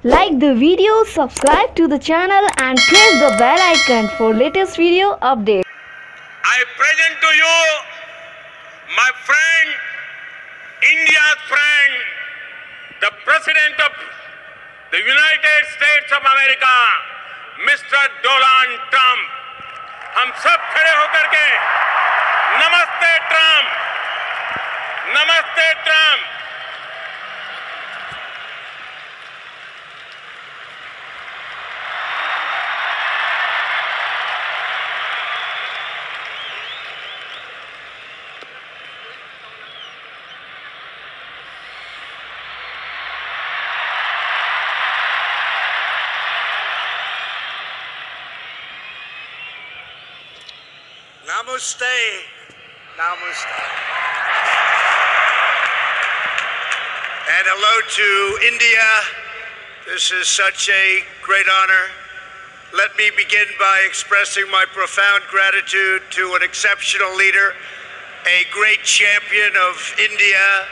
Like the video, subscribe to the channel and press the bell icon for latest video updates. I present to you my friend, India's friend, the President of the United States of America, Mr. Donald Trump. हम सब खड़े होकर के नमस्ते Trump, नमस्ते Trump. Namaste. Namaste. And hello to India. This is such a great honor. Let me begin by expressing my profound gratitude to an exceptional leader, a great champion of India,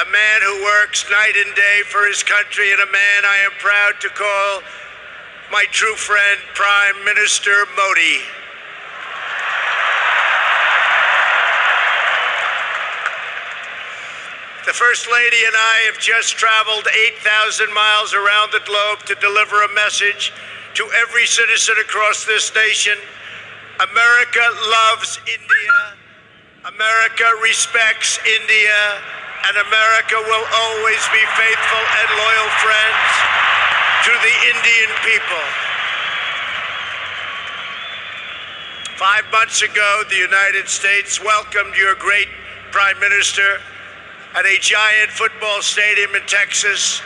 a man who works night and day for his country, and a man I am proud to call my true friend, Prime Minister Modi. The First Lady and I have just traveled 8,000 miles around the globe to deliver a message to every citizen across this nation. America loves India. America respects India. And America will always be faithful and loyal friends to the Indian people. 5 months ago, the United States welcomed your great Prime Minister at a giant football stadium in Texas.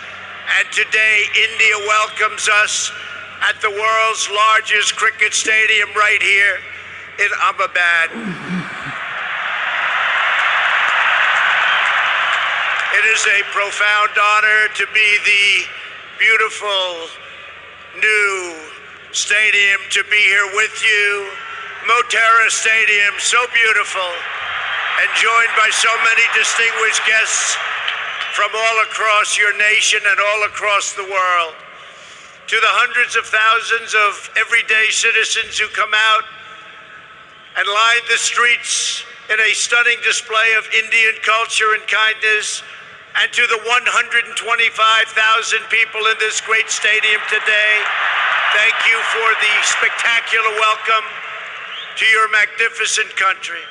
And today, India welcomes us at the world's largest cricket stadium right here in Ahmedabad. It is a profound honor to be the beautiful new stadium to be here with you. Motera Stadium, so beautiful, and joined by so many distinguished guests from all across your nation and all across the world. To the hundreds of thousands of everyday citizens who come out and line the streets in a stunning display of Indian culture and kindness, and to the 125,000 people in this great stadium today, thank you for the spectacular welcome to your magnificent country.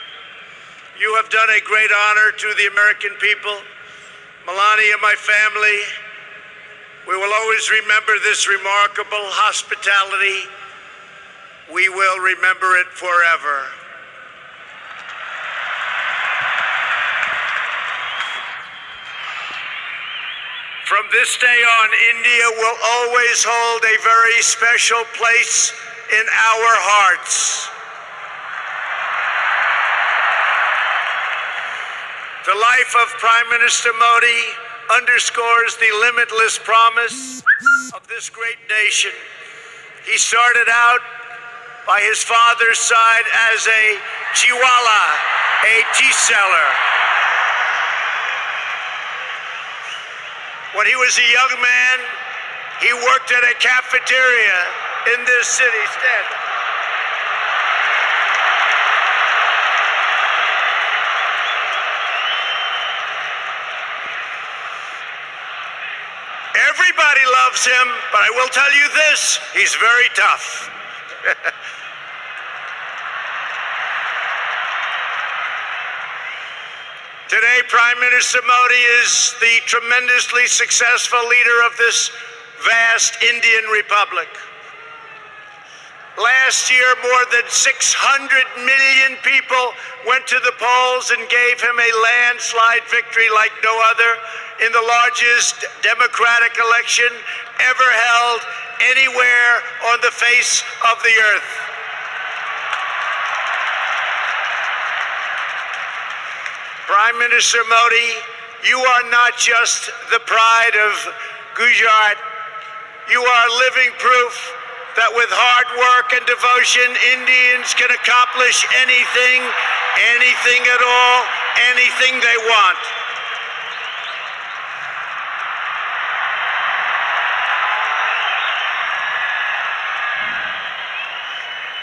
You have done a great honor to the American people. Melania, my family, we will always remember this remarkable hospitality. We will remember it forever. From this day on, India will always hold a very special place in our hearts. The life of Prime Minister Modi underscores the limitless promise of this great nation. He started out by his father's side as a chiwala, a tea seller. When he was a young man, he worked at a cafeteria in this city. Everybody loves him, but I will tell you this, he's very tough. Today, Prime Minister Modi is the tremendously successful leader of this vast Indian Republic. Last year, more than 600 million people went to the polls and gave him a landslide victory like no other in the largest democratic election ever held anywhere on the face of the earth. Prime Minister Modi, you are not just the pride of Gujarat. You are living proof that with hard work and devotion, Indians can accomplish anything, anything at all, anything they want.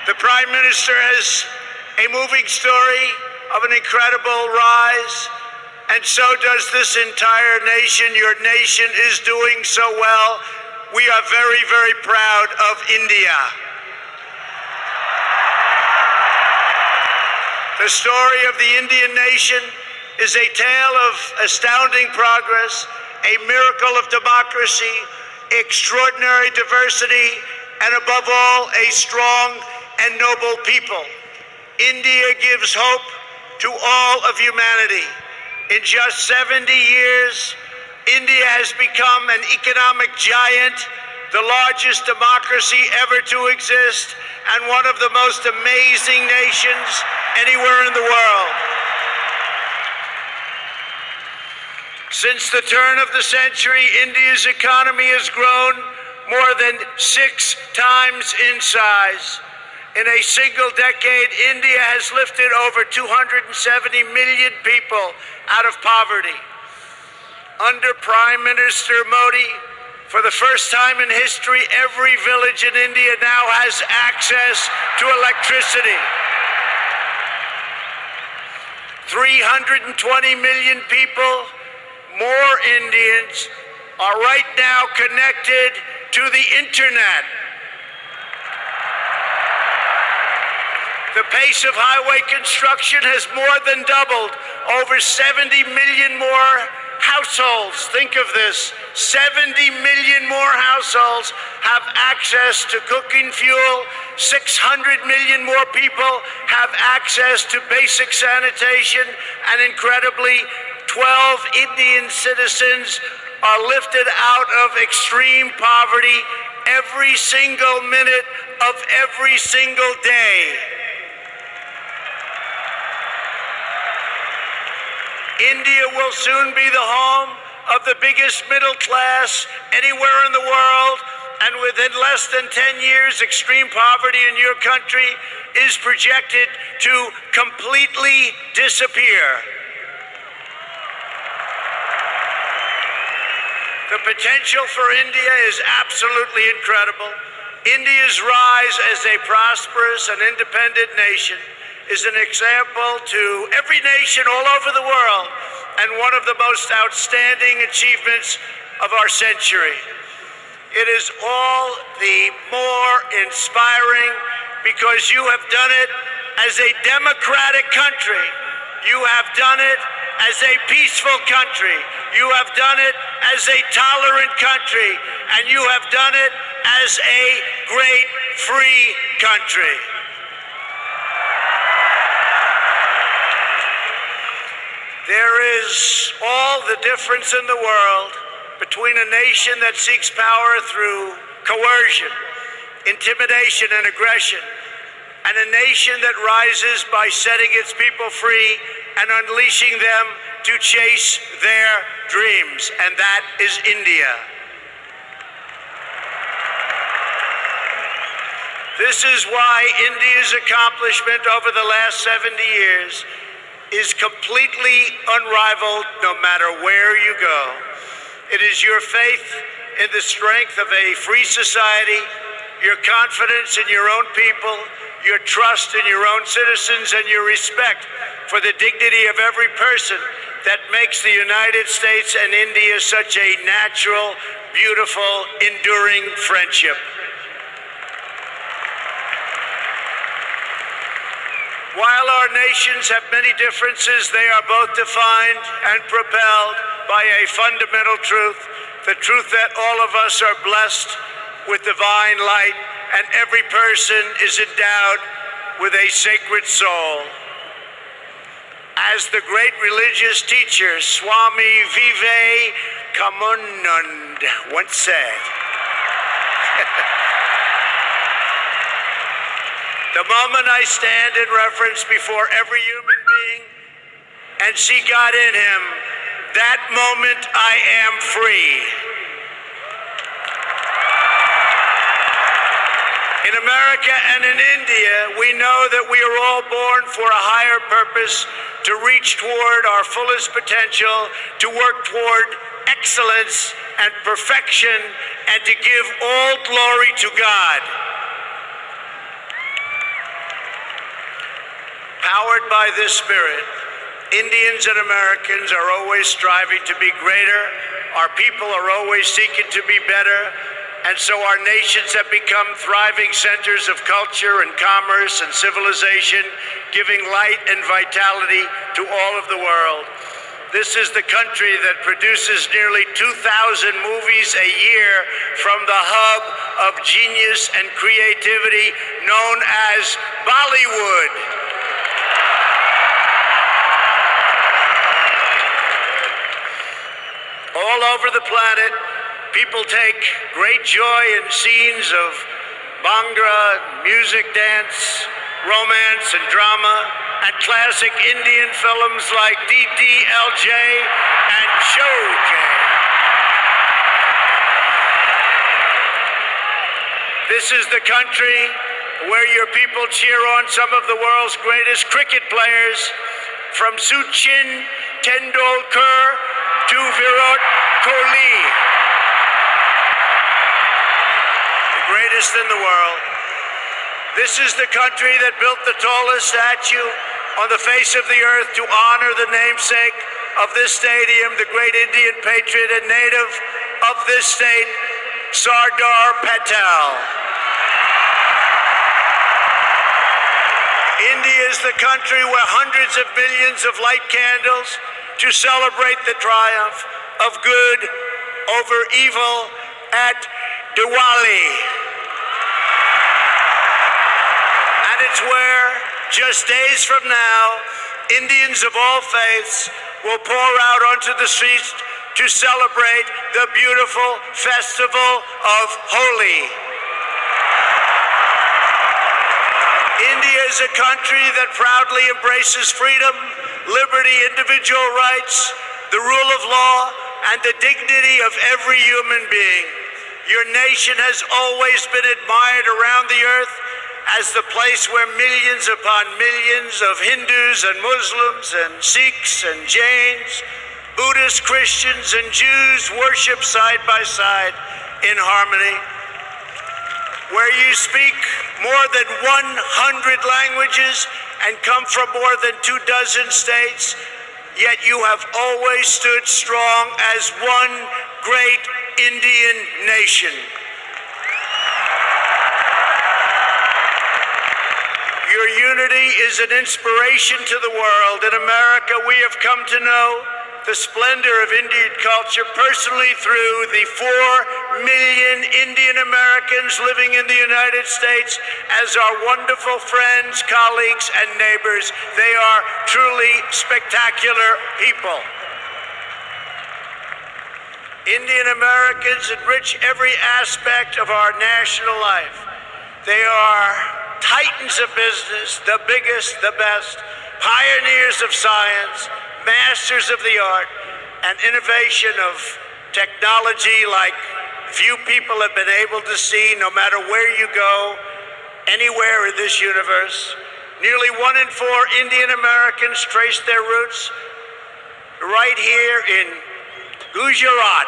The Prime Minister has a moving story of an incredible rise, and so does this entire nation. Your nation is doing so well. We are very, very proud of India. The story of the Indian nation is a tale of astounding progress, a miracle of democracy, extraordinary diversity, and above all, a strong and noble people. India gives hope to all of humanity. In just 70 years, India has become an economic giant, the largest democracy ever to exist, and one of the most amazing nations anywhere in the world. Since the turn of the century, India's economy has grown more than 6 times in size. In a single decade, India has lifted over 270 million people out of poverty. Under Prime Minister Modi, for the first time in history, every village in India now has access to electricity. 320 million people, more Indians, are right now connected to the internet. The pace of highway construction has more than doubled. Over 70 million more households, think of this, 70 million more households have access to cooking fuel. 600 million more people have access to basic sanitation. And incredibly, 12 Indian citizens are lifted out of extreme poverty every single minute of every single day. India will soon be the home of the biggest middle class anywhere in the world, and within less than 10 years, extreme poverty in your country is projected to completely disappear. The potential for India is absolutely incredible. India's rise as a prosperous and independent nation is an example to every nation all over the world, and one of the most outstanding achievements of our century. It is all the more inspiring because you have done it as a democratic country. You have done it as a peaceful country. You have done it as a tolerant country. And you have done it as a great free country. There is all the difference in the world between a nation that seeks power through coercion, intimidation, and aggression, and a nation that rises by setting its people free and unleashing them to chase their dreams, and that is India. This is why India's accomplishment over the last 70 years is completely unrivaled no matter where you go. It is your faith in the strength of a free society, your confidence in your own people, your trust in your own citizens, and your respect for the dignity of every person that makes the United States and India such a natural, beautiful, enduring friendship. While our nations have many differences, they are both defined and propelled by a fundamental truth, the truth that all of us are blessed with divine light and every person is endowed with a sacred soul. As the great religious teacher Swami Vivekananda once said, the moment I stand in reverence before every human being and see God in him, that moment I am free. In America and in India, we know that we are all born for a higher purpose, to reach toward our fullest potential, to work toward excellence and perfection, and to give all glory to God. Powered by this spirit, Indians and Americans are always striving to be greater. Our people are always seeking to be better. And so our nations have become thriving centers of culture and commerce and civilization, giving light and vitality to all of the world. This is the country that produces nearly 2,000 movies a year from the hub of genius and creativity known as Bollywood. All over the planet, people take great joy in scenes of Bhangra, music, dance, romance, and drama, and classic Indian films like DDLJ and Shoj. This is the country where your people cheer on some of the world's greatest cricket players, from Sachin Tendulkar to Virat Kohli, the greatest in the world. This is the country that built the tallest statue on the face of the earth to honor the namesake of this stadium, the great Indian patriot and native of this state, Sardar Patel. India is the country where hundreds of millions of light candles to celebrate the triumph of good over evil at Diwali. And it's where, just days from now, Indians of all faiths will pour out onto the streets to celebrate the beautiful festival of Holi. India is a country that proudly embraces freedom, liberty, individual rights, the rule of law, and the dignity of every human being. Your nation has always been admired around the earth as the place where millions upon millions of Hindus and Muslims and Sikhs and Jains, Buddhists, Christians, and Jews worship side by side in harmony, where you speak more than 100 languages and come from more than 24 states, yet you have always stood strong as one great Indian nation. Your unity is an inspiration to the world. In America, we have come to know the splendor of Indian culture personally through the 4 million Indian Americans living in the United States as our wonderful friends, colleagues, and neighbors. They are truly spectacular people. Indian Americans enrich every aspect of our national life. They are titans of business, the biggest, the best, pioneers of science, masters of the art, and innovation of technology like few people have been able to see, no matter where you go, anywhere in this universe. Nearly 1 in 4 Indian Americans trace their roots right here in Gujarat.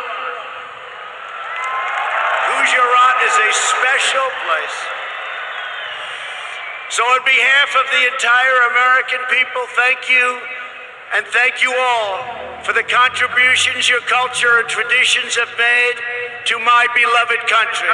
Gujarat is a special place. So on behalf of the entire American people, thank you. And thank you all for the contributions your culture and traditions have made to my beloved country.